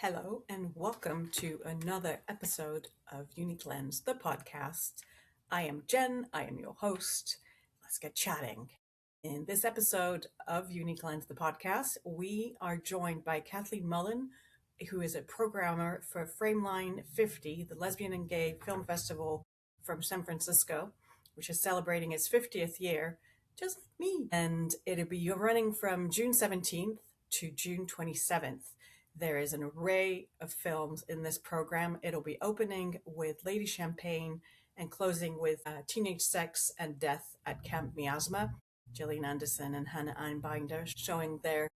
Hello and welcome to another episode of Unique Lens, the podcast. I am Jen, I am your host. Let's get chatting. In this episode of Unique Lens, the podcast, we are joined by Kathleen Mullen, who is a programmer for Frameline 50, the Lesbian and Gay Film Festival from San Francisco, which is celebrating its 50th year, just like me. And it'll be running from June 17th to June 27th. There is an array of films in this program. It'll be opening with Lady Champagne and closing with Teenage Sex and Death at Camp Miasma. Gillian Anderson and Hannah Einbinder showing their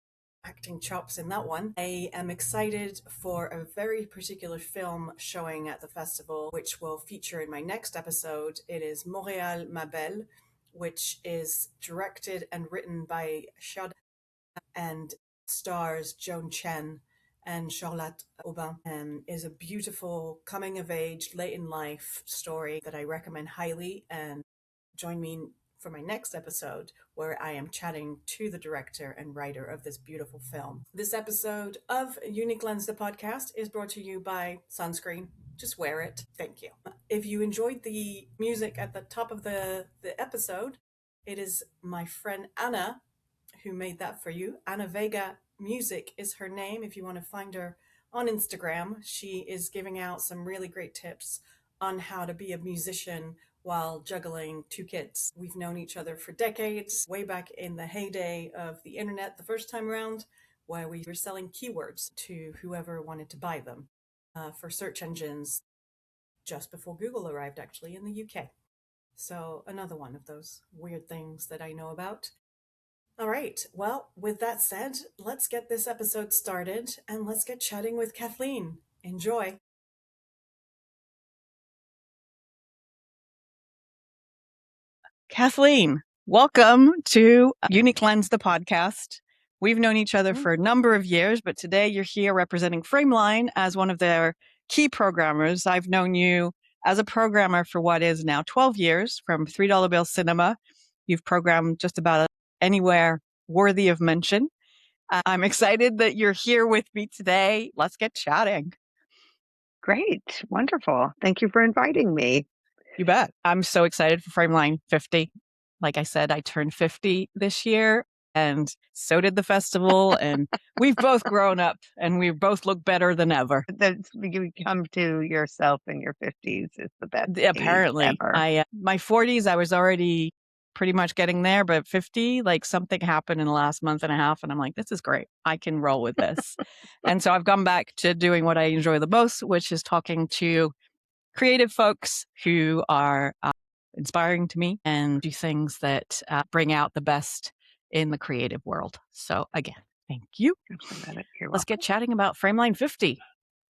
acting chops in that one. I am excited for a very particular film showing at the festival, which will feature in my next episode. It is Montréal Ma Belle, which is directed and written by Xiao and stars Joan Chen and Charlotte Aubin, and is a beautiful coming of age, late in life story that I recommend highly. And join me for my next episode where I am chatting to the director and writer of this beautiful film. This episode of Unique Lens, the podcast, is brought to you by sunscreen. Just wear it. Thank you. If you enjoyed the music at the top of the episode, it is my friend Anna who made that for you. Anna Vega Music is her name. If you want to find her on Instagram, she is giving out some really great tips on how to be a musician while juggling two kids. We've known each other for decades, way back in the heyday of the internet the first time around, where we were selling keywords to whoever wanted to buy them for search engines just before Google arrived, actually, in the UK. So another one of those weird things that I know about. All right. Well, with that said, let's get this episode started and let's get chatting with Kathleen. Enjoy. Kathleen, welcome to Unique Lens, the podcast. We've known each other for a number of years, but today you're here representing Frameline as one of their key programmers. I've known you as a programmer for what is now 12 years from $3 Bill Cinema. You've programmed just about anywhere worthy of mention. I'm excited that you're here with me today. Let's get chatting. Great. Wonderful. Thank you for inviting me. You bet. I'm so excited for Frameline 50. Like I said, I turned 50 this year, and so did the festival. And we've both grown up and we both look better than ever. You come to yourself in your 50s is the best. Apparently, ever. My 40s, I was already pretty much getting there, but 50, like something happened in the last month and a half, and I'm like, this is great. I can roll with this. And so I've gone back to doing what I enjoy the most, which is talking to creative folks who are inspiring to me and do things that bring out the best in the creative world. So again, thank you. Let's get chatting about Frameline 50.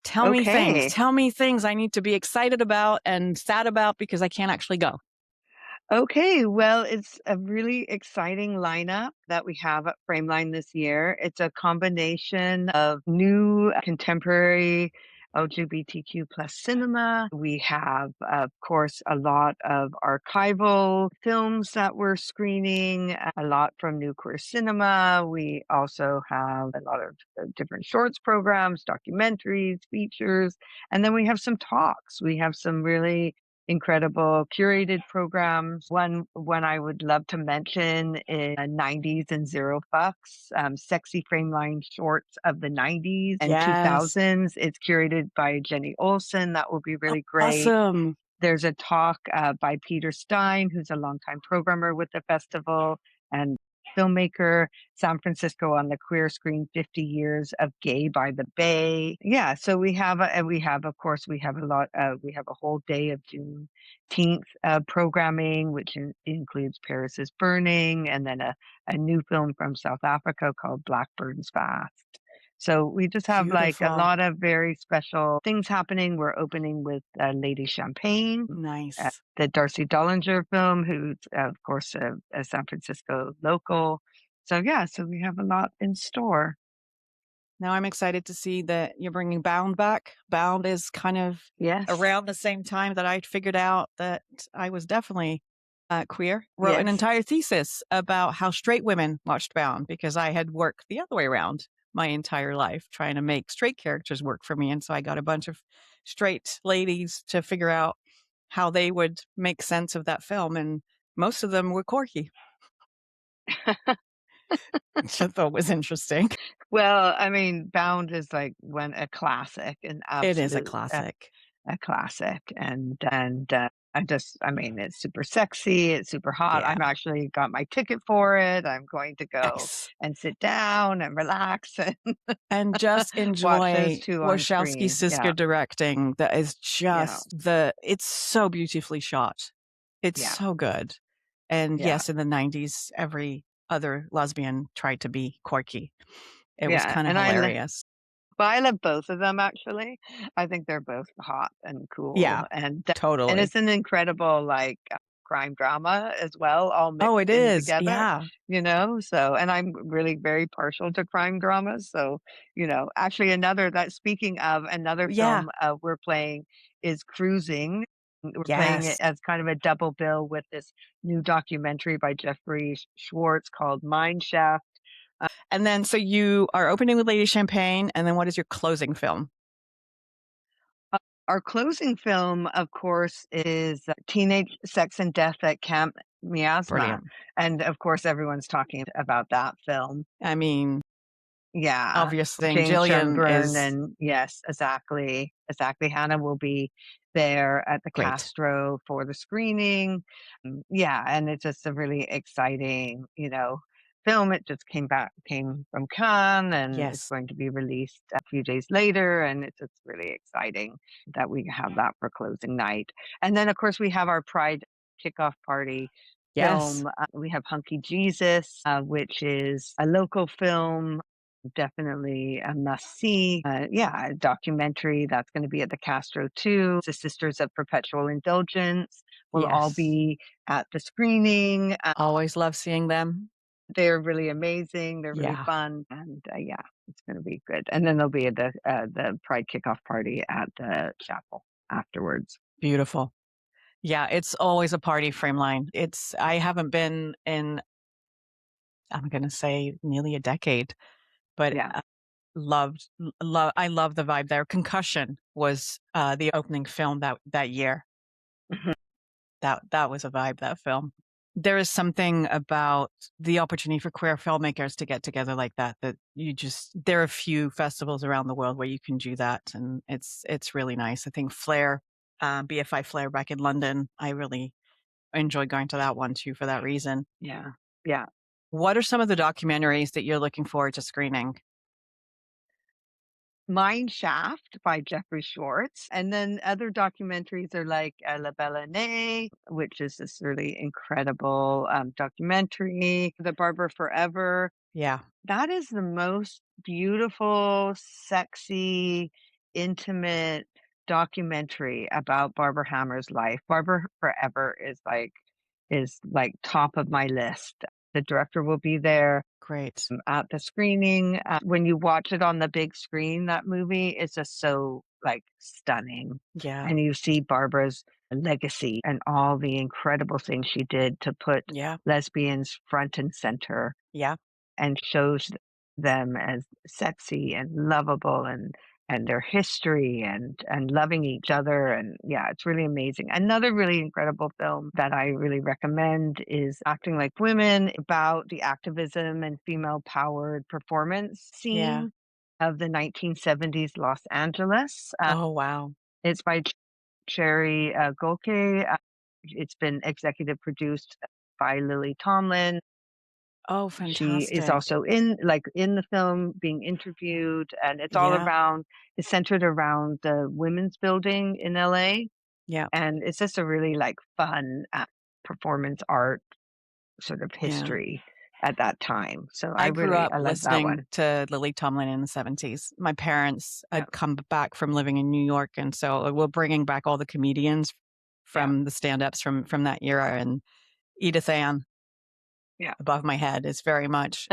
Tell me things I need to be excited about and sad about because I can't actually go. Okay, well, it's a really exciting lineup that we have at Frameline this year. It's a combination of new contemporary LGBTQ plus cinema. We have, of course, a lot of archival films that we're screening, a lot from New Queer Cinema. We also have a lot of different shorts programs, documentaries, features, and then we have some talks. We have some really incredible curated programs. One I would love to mention is 90s and Zero Fucks, sexy Frameline shorts of the 90s and 2000s. It's curated by Jenny Olson. That will be really great. Awesome. There's a talk by Peter Stein, who's a longtime programmer with the festival and filmmaker. San Francisco on the Queer Screen, 50 Years of Gay by the Bay. Yeah, so we have a whole day of Juneteenth programming, which includes Paris is Burning, and then a new film from South Africa called Blackbird's Fast. So we just have like a lot of very special things happening. We're opening with Lady Champagne. Nice. The Darcy Dollinger film, who's, of course, a San Francisco local. So we have a lot in store. Now I'm excited to see that you're bringing Bound back. Bound is kind of around the same time that I figured out that I was definitely queer, wrote an Yes. entire thesis about how straight women watched Bound because I had worked the other way around my entire life trying to make straight characters work for me. And so I got a bunch of straight ladies to figure out how they would make sense of that film. And most of them were quirky, which I thought was interesting. Well, I mean, Bound is like a classic, an It is a absolute classic. a classic, and I mean, it's super sexy, it's super hot. Yeah. I'm actually got my ticket for it. I'm going to go Yes. and sit down and relax and And just watch those enjoy 2 on Wachowski screen. Yeah, sister directing that is yeah, just it's so beautifully shot. It's yeah, so good. And yeah, yes, in the 90s, every other lesbian tried to be quirky. It was yeah. kind of hilarious. But I love both of them actually. I think they're both hot and Yeah, cool, and totally. it's an incredible, like, crime drama as well, all Oh, mixed it in is. together, Yeah. so and I'm really very partial to crime dramas, so, actually speaking of another Yeah. film, we're playing is Cruising. We're playing it Yes. as kind of a double bill with this new documentary by Jeffrey Schwartz called Mine Shaft. And then so you are opening with Lady Champagne, and then what is your closing film? Our closing film, of course, is Teenage Sex and Death at Camp Miasma, Brilliant. and, of course, everyone's talking about that film. I mean, Yeah, obvious thing, Jane Jillian Schoenbrun is and yes, exactly, exactly. Hannah will be there at the great. Castro for the screening. Yeah, and it's just a really exciting, film. It just came from Cannes, and it's Yes. going to be released a few days later, and it's just really exciting that we have that for closing night. And then, of course, we have our Pride kickoff party Yes. film. We have Hunky Jesus, which is a local film. Definitely a must see. Yeah, a documentary that's going to be at the Castro too. The Sisters of Perpetual Indulgence will all Yes. be at the screening. Always love seeing them. They're really amazing. They're really Yeah. fun, and yeah, it's going to be good. And then there'll be the Pride kickoff party at the chapel afterwards. Beautiful. Yeah, it's always a party, Frameline. I haven't been in, I'm going to say nearly a decade, but Yeah. I love the vibe there. Concussion was the opening film that year. Mhm. That was a vibe, that film. There is something about the opportunity for queer filmmakers to get together like that there are a few festivals around the world where you can do that, and it's really nice. I think Flare, BFI Flare back in London, I really enjoy going to that one too for that reason. Yeah. Yeah. What are some of the documentaries that you're looking forward to screening? Mine Shaft by Jeffrey Schwartz. And then other documentaries are like La Belle Année, which is this really incredible documentary. The Barber Forever. Yeah, That is the most beautiful, sexy, intimate documentary about Barbara Hammer's life. Barber Forever is like top of my list. The director will be there great. at the screening. When you watch it on the big screen, that movie is just so like stunning. Yeah, And you see Barbara's legacy and all the incredible things she did to put yeah, lesbians front and center yeah. and shows them as sexy and lovable and their history and loving each other. And yeah, it's really amazing. Another really incredible film that I really recommend is Acting Like Women, about the activism and female powered performance Yeah. scene of the 1970s Los Angeles. Oh, wow. It's by Cherry Golke. It's been executive produced by Lily Tomlin. Oh, She is fantastic. also in the film being interviewed, and Yeah, it's centered around the women's building in LA, yeah, and it's just a really, like, fun, performance art sort of yeah. history at that time. So I grew up I love that listening one. to Lily Tomlin in the 70s. My parents Yeah, had come back from living in New York, and so we're bringing back all the comedians yeah, from the stand-ups from that era, and Edith Ann yeah. above my head is very much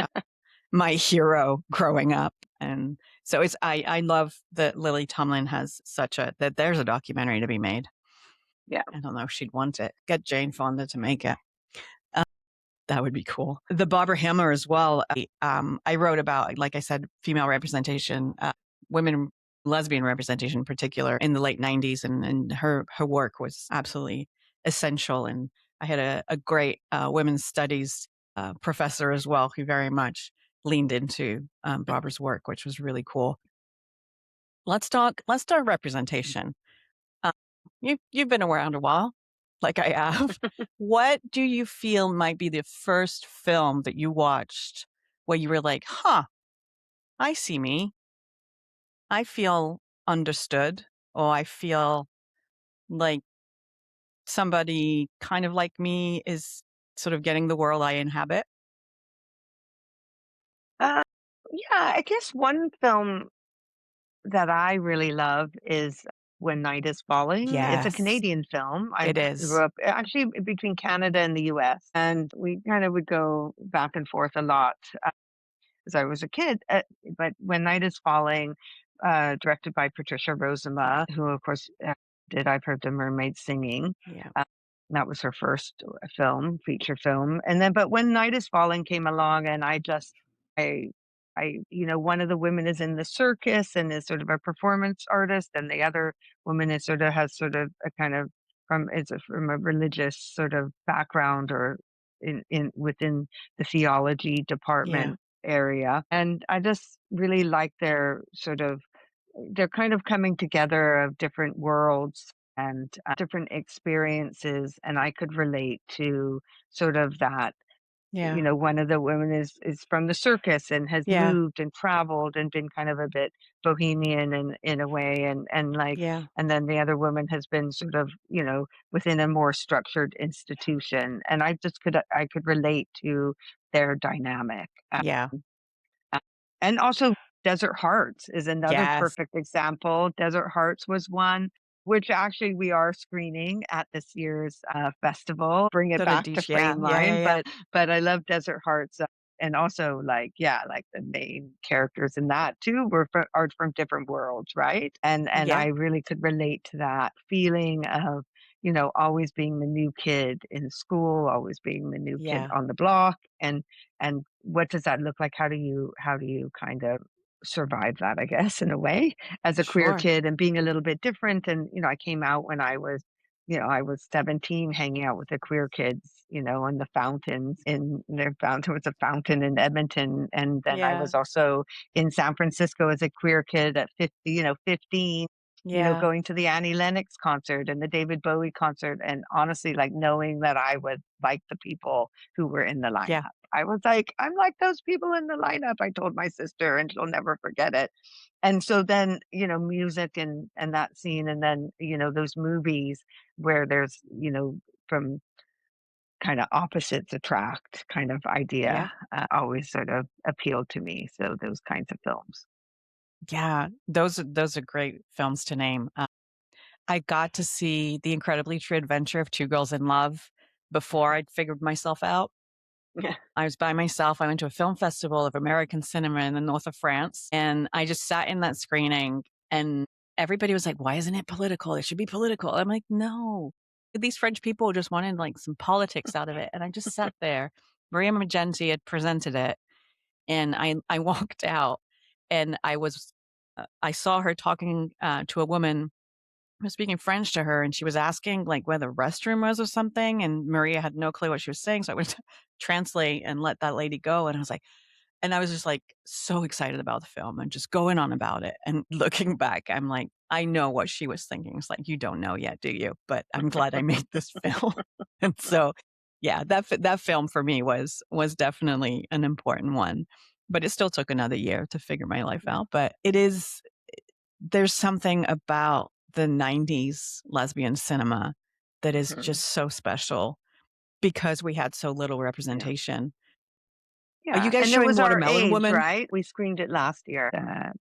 my hero growing up. And so I love that Lily Tomlin has that there's a documentary to be made. Yeah. I don't know if she'd want it. Get Jane Fonda to make it. That would be cool. The Barbara Hammer as well. I wrote about, like I said, female representation, women, lesbian representation in particular in the late 90s. And her work was absolutely essential. And I had a great women's studies professor as well, who very much leaned into Barbara's work, which was really cool. Let's talk representation. You've been around a while, like I have. What do you feel might be the first film that you watched where you were like, huh, I see me. I feel understood, or I feel like somebody kind of like me is sort of getting the world I inhabit? Uh, yeah, I guess one film that I really love is When Night is Falling. It's a Yes, Canadian film. I it is. grew up actually between Canada and the US, and we kind of would go back and forth a lot as I was a kid. But When Night is Falling, directed by Patricia Rozema, who, of course, did I've Heard the Mermaid Singing. Yeah. Uh, that was her first film, feature film. And then, but When Night is Falling came along, and I, one of the women is in the circus and is sort of a performance artist, and the other woman is sort of has sort of a kind of from a religious sort of background or in within the theology Yeah. department area. And I just really like they're kind of coming together of different worlds and different experiences. And I could relate to sort of that. Yeah. One of the women is from the circus and has Yeah. moved and traveled and been kind of a bit bohemian in a way, Yeah. and then the other woman has been sort of within a more structured institution, and I could relate to their dynamic. Yeah. Uh, And also Desert Hearts is another Yes. perfect example. Desert Hearts was one which actually we are screening at this year's festival. Bring it So the back to dish. Yeah. Yeah. Yeah. Frameline, Yeah. but I love Desert Hearts, and also like the main characters in that too are from different worlds, right? And Yeah. I really could relate to that feeling of always being the new kid in school, always being the new kid Yeah. on the block, and what does that look like? How do you kind of survive that, I guess, in a way, as a queer Sure. kid and being a little bit different. And I came out when I was 17, hanging out with the queer kids, in the fountains. In their fountain was a fountain in Edmonton, and then I Yeah. was also in San Francisco as a queer kid at 15, Yeah. going to the Annie Lennox concert and the David Bowie concert, and honestly, like knowing that I would like the people who were in the Yeah. lineup. I was like, I'm like those people in the lineup. I told my sister, and she'll never forget it. And so then, music and that scene, and then, those movies where there's, from kind of opposites attract kind of Yeah. idea, always sort of appealed to me. So those kinds of films. Yeah. Those are great films to name. I got to see The Incredibly True Adventure of Two Girls in Love before I'd figured myself out. Yeah. I was by myself. I went to a film festival of American cinema in the north of France, and I just sat in that screening, and everybody was like, why isn't it political? It should be political. I'm like, no. These French people just wanted like some politics out of it. And I just sat there. Maria Magenti had presented it, and I walked out, and I saw her talking to a woman was speaking French to her, and she was asking like where the restroom was or something, and Maria had no clue what she was saying. So I went to translate and let that lady go. And I was just like so excited about the film and just going on about it. And looking back, I'm like, I know what she was thinking. It's like, you don't know yet, do you? But I'm glad I made this film. And so, yeah, that film for me was definitely an important one. But it still took another year to figure my life out. But there's something about the 90s lesbian cinema that is Mhm. just so special because we had so little Yeah. representation. Are you Yeah, guys and it showing was our Watermelon age, Woman? right? We screened it last year.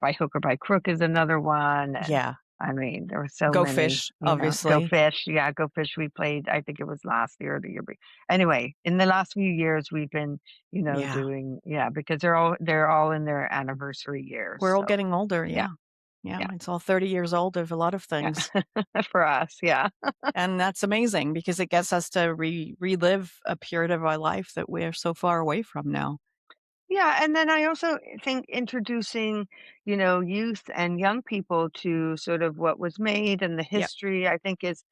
By Hook or by Crook is another one, and Yeah. I mean, there were so Go many, Fish, Go obviously. Fish, yeah, Go Fish we played, I think it was last year or the year anyway, in the last few years, we've been, Yeah. doing, yeah, because they're all in their anniversary years, We're all so, getting older. yeah, Yeah. Yeah, Yeah. it's all 30 years old of a lot of Yeah. things. For us, yeah. And that's amazing because it gets us to relive a period of our life that we're so far away from now. Yeah, and then I also think introducing, youth and young people to sort of what was made and the Yep. history, I think is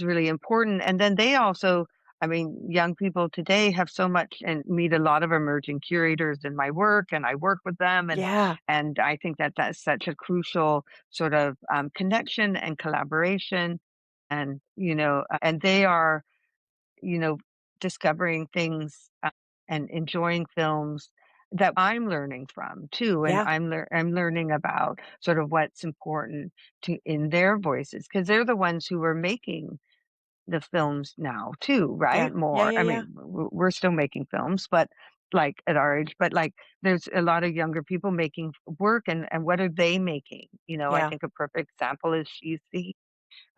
really important. And then they also, I mean, young people today have so much and meet a lot of emerging curators in my work, and I work with them, Yeah. and I think that that's such a crucial sort of connection and collaboration, and and they are you know, discovering things, and enjoying films that I'm learning from too, and Yeah. I'm learning about sort of what's important to in their voices because 'cause they're the ones who are making the films now too, Yeah. right? Yeah. More Yeah. I Yeah. mean, we're still making films, but, like, at our age, but, like, there's a lot of younger people making work, and what are they making? I Yeah. think a perfect example is She's the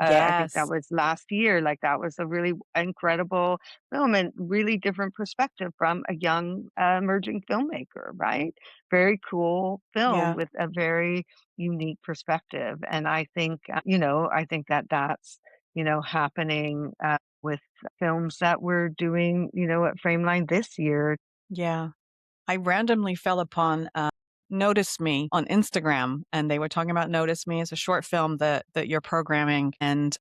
I think that Yes. was last year, like, that was a really incredible film and really different perspective from a young, emerging filmmaker, right? Very cool film Yeah. with a very unique perspective, and I think that that's, happening, with films that we're doing, at Frameline this year. Yeah. I randomly fell upon Notice Me on Instagram, and they were talking about Notice Me as a short film that you're programming. And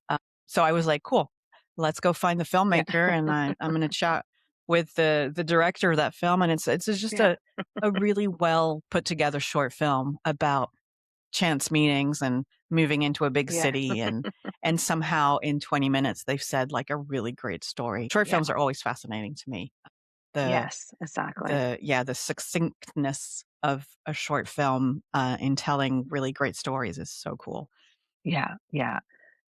so I was like, cool, let's go find the Yeah, filmmaker, and I'm going to chat with the director of that film. And it's just yeah, a really well put together short film about chance meetings and moving into a big yeah, city, and somehow in 20 minutes they've said like a really great story. Short yeah. films are always fascinating to me. The Yes, exactly. the succinctness of a short film, in telling really great stories is so cool. Yeah, yeah.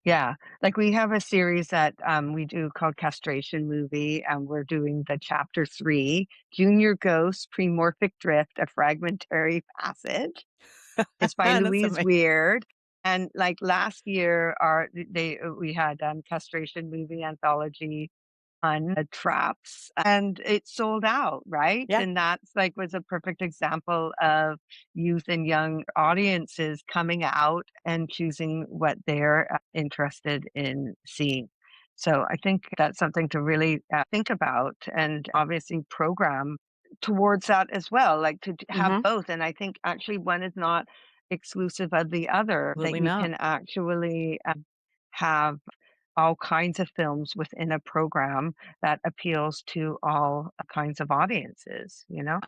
Yeah, like, we have a series that, we do called Castration Movie, and we're doing the chapter 3, Junior Ghost, Premorphic Drift, A Fragmentary Passage. It's by That's Louise amazing. Weird, and, like, last year, we had, Castration Movie Anthology on traps and it sold out, right? Yeah. And that's like was a perfect example of youth and young audiences coming out and choosing what they're interested in seeing. So I think that's something to really think about and obviously program towards that as well, like to have Mhm. both. And I think actually one is not exclusive of the other, that Absolutely you not. can actually have all kinds of films within a program that appeals to all kinds of audiences, you know?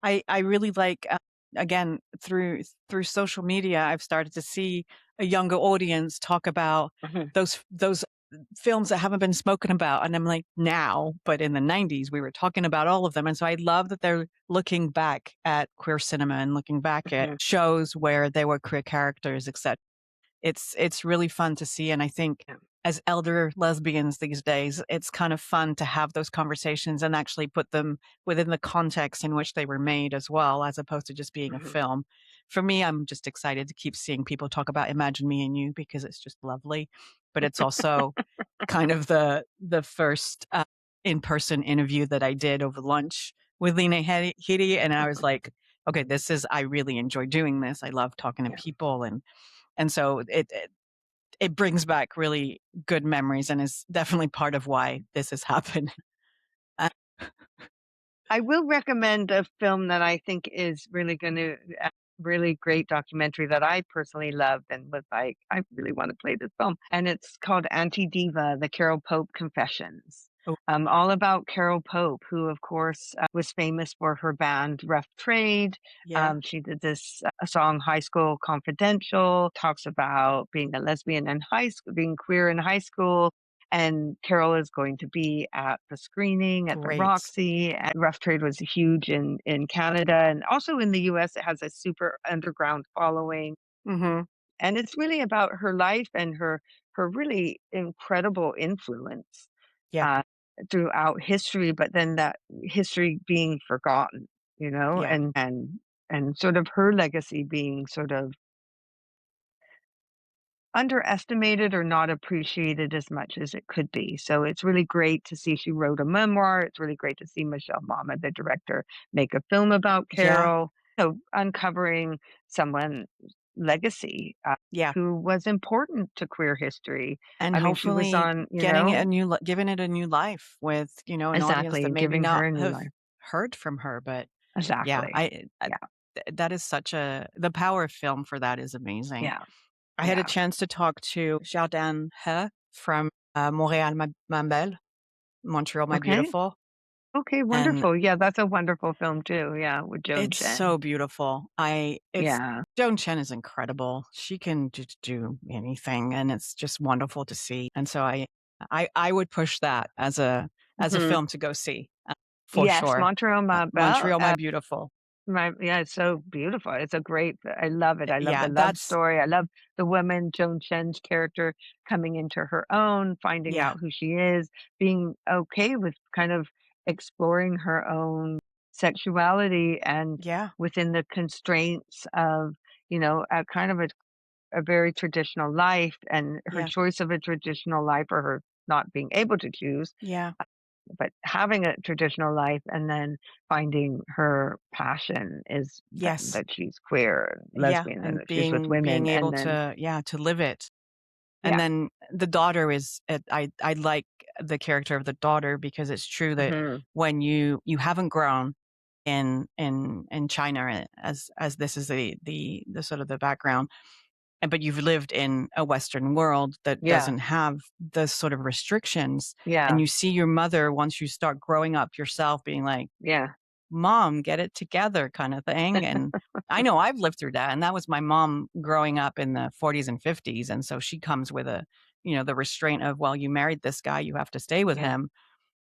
I really like, again, through social media, I've started to see a younger audience talk about Mhm. those films that haven't been spoken about, and I'm like, "Now," but in the '90s, we were talking about all of them, and so I love that they're looking back at queer cinema and looking back at Mhm. shows where there were queer characters, etcetera. It's really fun to see, and I think Yeah. as elder lesbians these days, it's kind of fun to have those conversations and actually put them within the context in which they were made as well, as opposed to just being a Mhm. film. For me, I'm just excited to keep seeing people talk about Imagine Me and You because it's just lovely, but it's also kind of the first, in-person interview that I did over lunch with Lena Headey, and I was like, "Okay, I really enjoy doing this. I love talking to Yeah. people," and so it brings back really good memories and is definitely part of why this has happened. Uh, I will recommend a film that I think is really gonna really great documentary that I personally loved and was like, "I really wanna play this film," and it's called Anti-Diva: The Carol Pope Confessions. oh, All about Carol Pope, who, of course, was famous for her band Rough Trade. yeah, She did this, song High School Confidential, talks about being a lesbian in high school, being queer in high school, and Carol is going to be at the screening at the great. Roxy. And Rough Trade was huge in Canada and also in the US. It has a super underground following. Mhm. And it's really about her life and her really incredible influence Yeah, uh, throughout history, but then that history being forgotten, yeah, and sort of her legacy being sort of underestimated or not appreciated as much as it could be. So it's really great to see she wrote a memoir. It's really great to see Michelle Mama, the director, make a film about yeah, Carol. So uncovering someone legacy, Yeah. who was important to queer history. And I mean, she was hopefully on, getting it a new, giving it a new life with, an audience exactly, that and maybe giving her not a new have life. heard from her. But yeah, Exactly. Yeah, that is the power of film for that is amazing. yeah, I had a yeah. chance to talk to Jardin He from Montréal, ma belle, Montreal, my Okay. beautiful. Okay, And wonderful. Yeah, that's a wonderful film too. Yeah, with Joan it's Chen. so beautiful. Yeah. Joan Chen is incredible. She can just do anything, and it's just wonderful to see. And so I would push that as a Mhm. film to go see for Yes, sure. Montreal Marbelle. Montreal, my beautiful. Yeah, it's so beautiful. It's a great. I love it. I love Yeah, the love story. I love the woman, Joan Chen's character, coming into her own, finding yeah, out who she is, being okay with kind of exploring her own sexuality and yeah, within the constraints of, a kind of a very traditional life, and her yeah, choice of a traditional life, or her not being able to choose, yeah, but having a traditional life, and then finding her passion is yes, that she's queer and yeah, lesbian and and that she's with being women, and able then to live it. And yeah. then the daughter I like the character of the daughter because it's true that Hmm. when you haven't grown in China as this is the sort of the background, but you've lived in a Western world that Yeah, doesn't have the sort of restrictions, and yeah, you see your mother once you start growing up yourself being like, yeah, "Mom, get it together," kind of thing. And I know I've lived through that, and that was my mom growing up in the 40s and 50s, and so she comes with the restraint of, "Well, you married this guy, you have to stay with yeah, him."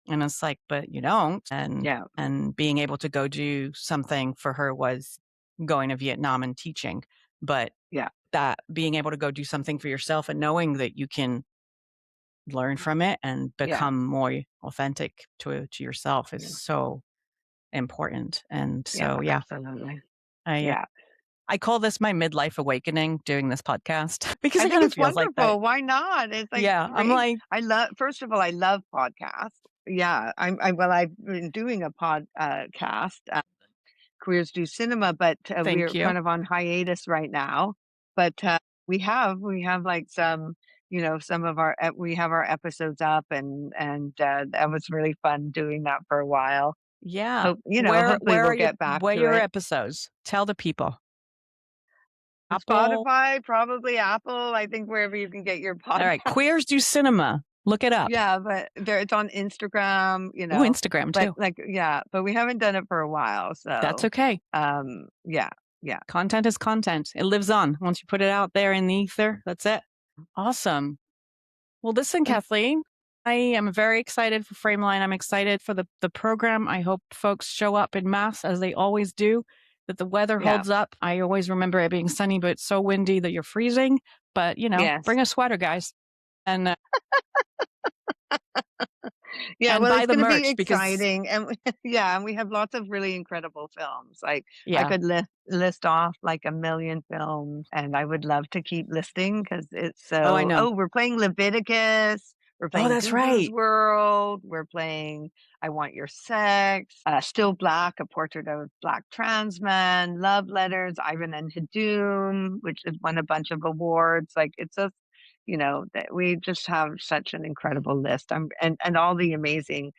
And it's like, "But you don't." yeah, And being able to go do something for her was going to Vietnam and teaching. But yeah, that being able to go do something for yourself and knowing that you can learn from it and yeah, become more authentic to yourself is yeah, so important. And yeah, so, yeah, absolutely. I Yeah. I call this my midlife awakening doing this podcast because I it think kind of it's feels like that. wonderful. Why not? It's like Yeah, I'm great. like, First of all, I love podcasts. Yeah. Well, I've been doing a podcast, Queers Do Cinema, but thank we're you. kind of on hiatus right now. But we have like some, some of we have our episodes up, and that was really fun doing that for a while. Yeah. Hopefully we'll get back Where are to your it. episodes? Tell the people. Apple. Spotify, probably Apple, I think wherever you can get your All right. podcast. Queers Do Cinema. Look it up. Yeah, but it's on Instagram, Ooh, Instagram but too. like, yeah, but we haven't done it for a while. That's So, okay. yeah, yeah. Content is content. It lives on. Once you put it out there in the ether, that's it. Awesome. Well, listen, Kathleen, I am very excited for Frameline. I'm excited for the program. I hope folks show up in mass as they always do, that the weather Yeah. holds up. I always remember it being sunny, but it's so windy that you're freezing. But, Yes. bring a sweater, guys. And Yeah, and well, buy it's the going to be merch because, exciting, and yeah, and we have lots of really incredible films. Like I yeah. could list off like a million films, and I would love to keep listing because it's Oh, I so. know. Oh, we're playing Leviticus. We're Oh, playing that's Gugu's right. World. We're playing I Want Your Sex. Still Black, a portrait of Black trans men. Love Letters, Ivan and Hadum, which has won a bunch of awards. Like it's just that we just have such an incredible list. And all the amazing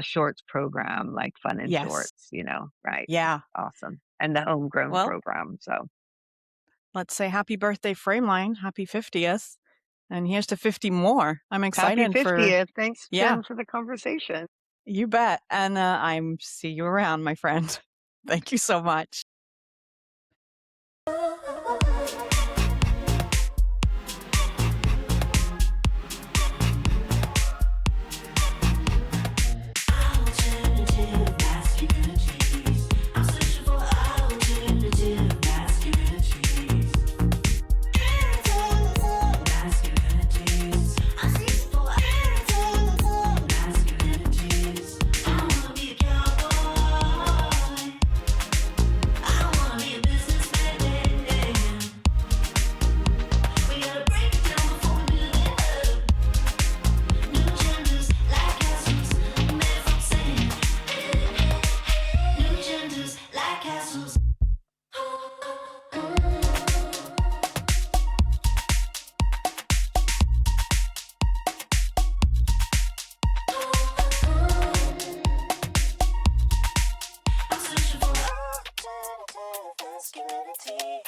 shorts program, like Fun and Yes. Shorts, right? Yeah. Awesome. And the homegrown Well, program. So let's say happy birthday, Frameline. Happy 50th. And here's to 50 more. I'm happy excited for, 50th. Thanks, yeah, Jen, for the conversation. you bet. And I'm see you around, my friend. Thank you so much. LGBT.